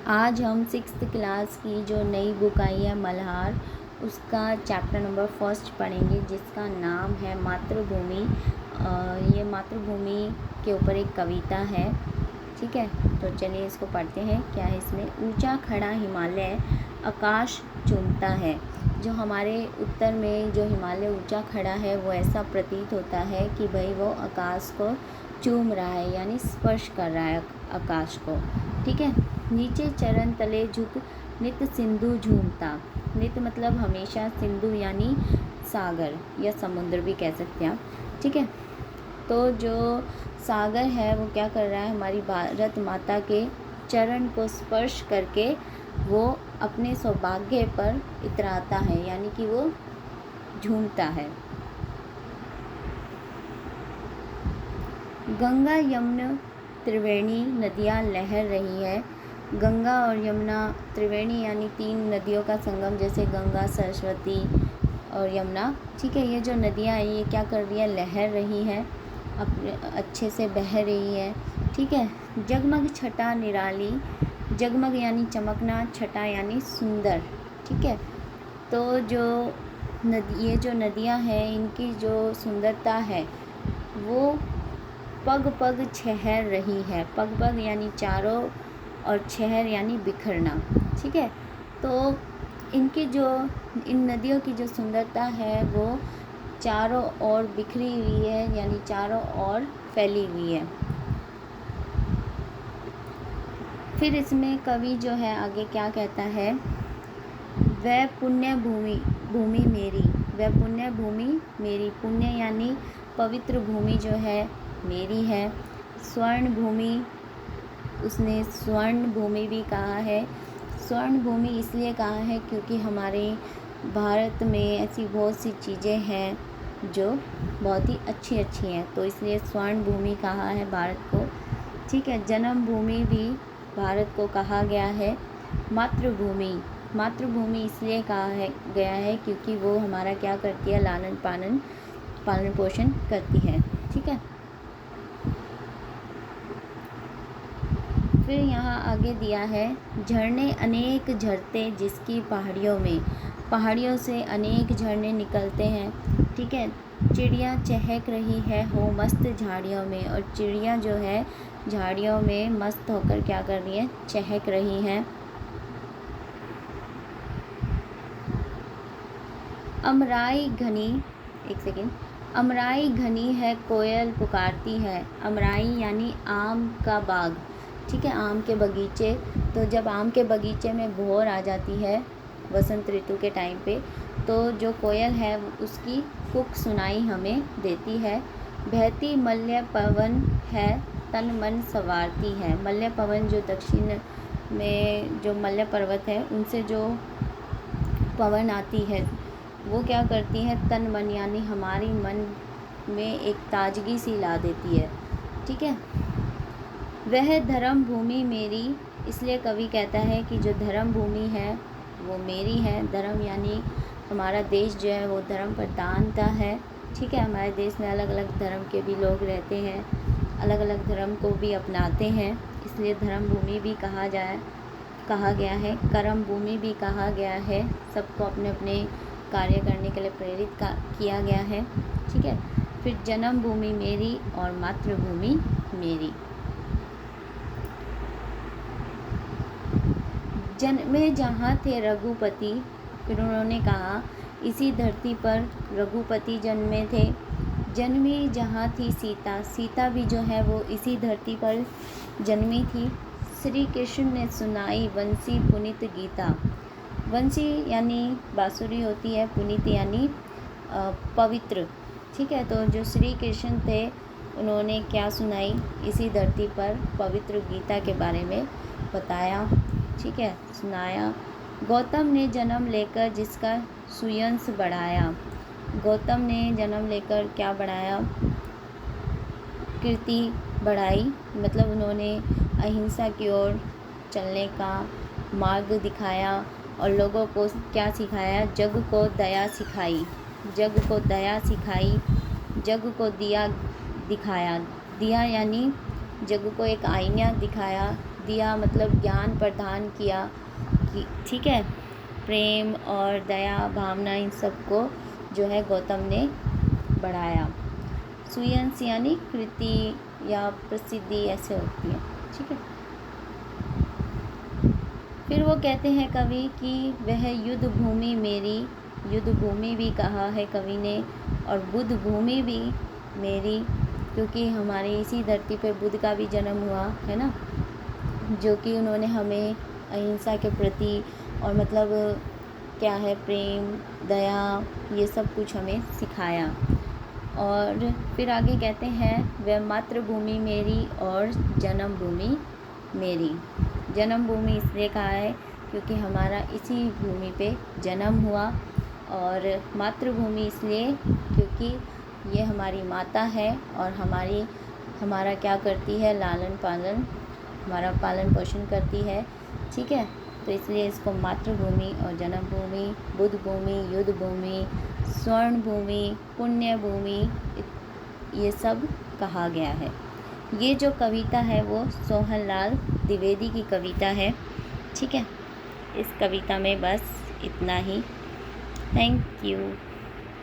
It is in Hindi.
आज हम 6th क्लास की जो नई बुक आई है मल्हार, उसका चैप्टर नंबर 1 पढ़ेंगे, जिसका नाम है मातृभूमि। ये मातृभूमि के ऊपर एक कविता है। ठीक है, तो चलिए इसको पढ़ते हैं। क्या है इसमें? ऊंचा खड़ा हिमालय आकाश चूमता है। जो हमारे उत्तर में जो हिमालय ऊंचा खड़ा है, वो ऐसा प्रतीत होता है कि भाई वो आकाश को चूम रहा है, यानी स्पर्श कर रहा है आकाश को। ठीक है। नीचे चरण तले झुक नित सिंधु झूमता। नित मतलब हमेशा, सिंधु यानी सागर या समुद्र भी कह सकते हैं आप। ठीक है, तो जो सागर है वो क्या कर रहा है, हमारी भारत माता के चरण को स्पर्श करके वो अपने सौभाग्य पर इतराता है, यानी कि वो झूमता है। गंगा यमुना त्रिवेणी नदियाँ लहर रही है। गंगा और यमुना, त्रिवेणी यानी 3 नदियों का संगम, जैसे गंगा, सरस्वती और यमुना। ठीक है, ये जो नदियाँ हैं ये क्या कर रही है, लहर रही है, अपने अच्छे से बह रही है। ठीक है। जगमग छटा निराली, जगमग यानी चमकना, छटा यानी सुंदर। ठीक है, तो ये जो नदियाँ हैं इनकी जो सुंदरता है वो पग पग छहर रही है। पग पग यानी चारों, और छहर यानी बिखरना। ठीक है, तो इन नदियों की जो सुंदरता है वो चारों ओर बिखरी हुई है, यानी चारों ओर फैली हुई है। फिर इसमें कवि जो है आगे क्या कहता है, वह पुण्य भूमि मेरी, वह पुण्य भूमि मेरी। पुण्य यानी पवित्र भूमि जो है मेरी है। स्वर्ण भूमि, उसने स्वर्ण भूमि भी कहा है। स्वर्ण भूमि इसलिए कहा है क्योंकि हमारे भारत में ऐसी बहुत सी चीज़ें हैं जो बहुत ही अच्छी हैं, तो इसलिए स्वर्ण भूमि कहा है भारत को। ठीक है। जन्मभूमि भी भारत को कहा गया है। मातृभूमि, मातृभूमि इसलिए कहा गया है क्योंकि वो हमारा क्या करती है, पालन पोषण करती है। ठीक है। फिर यहाँ आगे दिया है, झरने अनेक झरते जिसकी पहाड़ियों में, पहाड़ियों से अनेक झरने निकलते हैं। ठीक है। चिड़िया चहक रही है हो मस्त झाड़ियों में, और चिड़िया जो है झाड़ियों में मस्त होकर क्या कर रही है, चहक रही है। अमराई घनी, एक सेकेंड, अमराई घनी है कोयल पुकारती है। अमराई यानी आम का बाग। ठीक है, आम के बगीचे। तो जब आम के बगीचे में भोर आ जाती है वसंत ऋतु के टाइम पे, तो जो कोयल है उसकी कुक सुनाई हमें देती है। बहती मल्य पवन है तन मन संवारती है। मल्य पवन जो दक्षिण में जो मल्य पर्वत है उनसे जो पवन आती है वो क्या करती है, तन मन यानी हमारी मन में एक ताजगी सी ला देती है। ठीक है। वह धर्म भूमि मेरी, इसलिए कवि कहता है कि जो धर्म भूमि है वो मेरी है। धर्म यानी हमारा देश जो है वो धर्म प्रधानता है। ठीक है, हमारे देश में अलग अलग धर्म के भी लोग रहते हैं, अलग अलग धर्म को भी अपनाते हैं, इसलिए धर्म भूमि भी कहा गया है। कर्म भूमि भी कहा गया है। सबको अपने अपने कार्य करने के लिए प्रेरित किया गया है। ठीक है। फिर जन्मभूमि मेरी और मातृभूमि मेरी। जन्मे जहाँ थे रघुपति, फिर उन्होंने कहा इसी धरती पर रघुपति जन्मे थे। जन्मी जहाँ थी सीता, सीता भी जो है वो इसी धरती पर जन्मी थी। श्री कृष्ण ने सुनाई वंशी पुनीत गीता। वंशी यानी बांसुरी होती है, पुनीत यानी पवित्र। ठीक है, तो जो श्री कृष्ण थे उन्होंने क्या सुनाई, इसी धरती पर पवित्र गीता के बारे में बताया। ठीक है, सुनाया। गौतम ने जन्म लेकर जिसका सुयंस बढ़ाया। गौतम ने जन्म लेकर क्या बढ़ाया, कीर्ति बढ़ाई, मतलब उन्होंने अहिंसा की ओर चलने का मार्ग दिखाया और लोगों को क्या सिखाया, जग को दया सिखाई। जग को दया सिखाई, जग को दिया दिखाया। दिया यानी जग को एक आईना दिखाया, दिया मतलब ज्ञान प्रदान किया कि ठीक है, प्रेम और दया भावना इन सब को जो है गौतम ने बढ़ाया। सुयंस यानी कृति या प्रसिद्धि ऐसे होती है, ठीक है। फिर वो कहते हैं कवि कि वह युद्ध भूमि मेरी, युद्ध भूमि भी कहा है कवि ने, और बुद्ध भूमि भी मेरी, क्योंकि हमारे इसी धरती पे बुद्ध का भी जन्म हुआ है ना, जो कि उन्होंने हमें अहिंसा के प्रति और मतलब क्या है प्रेम दया ये सब कुछ हमें सिखाया। और फिर आगे कहते हैं वह मातृभूमि मेरी और जन्मभूमि मेरी। जन्मभूमि इसलिए कहा है क्योंकि हमारा इसी भूमि पे जन्म हुआ, और मातृभूमि इसलिए क्योंकि ये हमारी माता है और हमारा क्या करती है, लालन पालन, हमारा पालन पोषण करती है, ठीक है। तो इसलिए इसको मातृभूमि और जन्मभूमि, बुद्ध भूमि, युद्ध भूमि, स्वर्ण भूमि, पुण्य भूमि ये सब कहा गया है। ये जो कविता है वो सोहनलाल द्विवेदी की कविता है, ठीक है। इस कविता में बस इतना ही। Thank you.